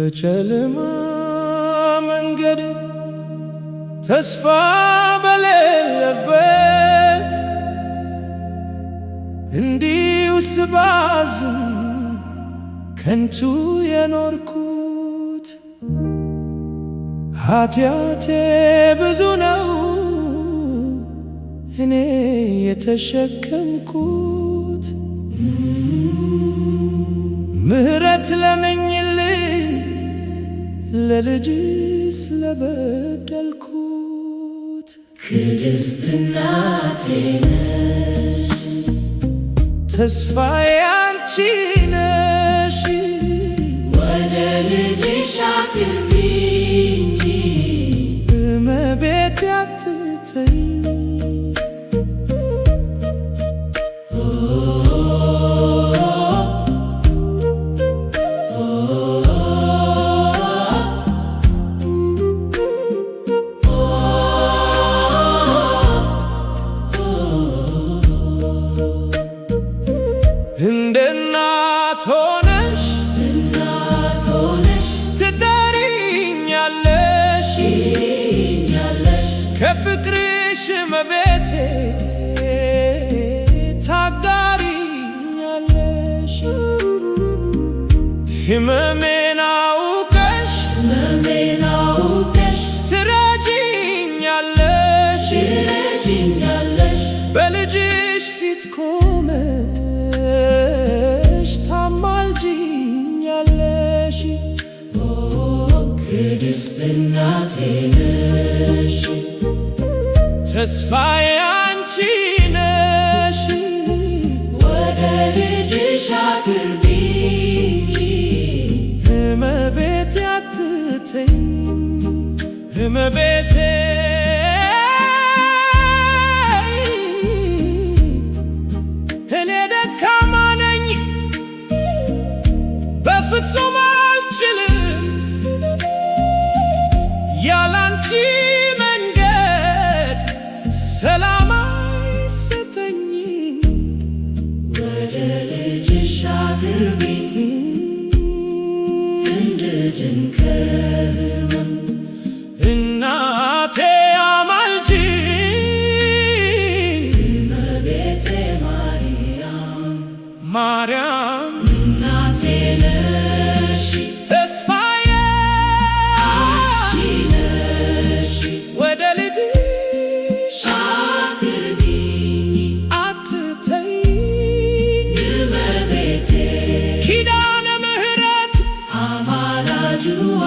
በጨለማ መንገድ ተስፋ በሌለበት እንዲሁ ስባዝን ከንቱ የኖርኩት ኃጢአቴ ብዙ ነው እኔ የተሸከምኩት። ምህረት ለምኝልኝ ለልጅ ስለበደልኩት። ቅድስት እናቴ ነሽ ተስፋዬ አንቺ ነሽ ወደ ልጅሽ አቅርቢኝ እመቤቴ አትተይኝ። እንደ እናት ሆነሽ ትጠሪኛለሽ ከፍቅርሽ እመቤቴ ታጋሪኛለሽ። ሕመሜን አውቀሽ ትረጂኛለሽ በልጅሽ ፊት ቆመሽ ታማልጂኛለሽ። ቅድስት እናቴ ነሽ ተስፋዬ አንቺ ነሽ ወደ ልጅሽ አቅርቢኝ እመቤቴ አትተይኝ እመቤቴ እኔ ደካማ ነኝ በፍጹም አልችልም ያላንቺ መንገድ ሰላም አይሰጠኝም። ወደ ልጅሽ አቅርቢኝ እንድድን ከሕመም እናቴ አማልጂኝ እመቤቴ ማርያም እናቴ ነሽ ተስፋዬ አንቺ ነሽ ወደ ልጅሽ አቅርቢኝ አትተይኝ እመቤቴ ኪዳነ ምሕረት አማላጅዋ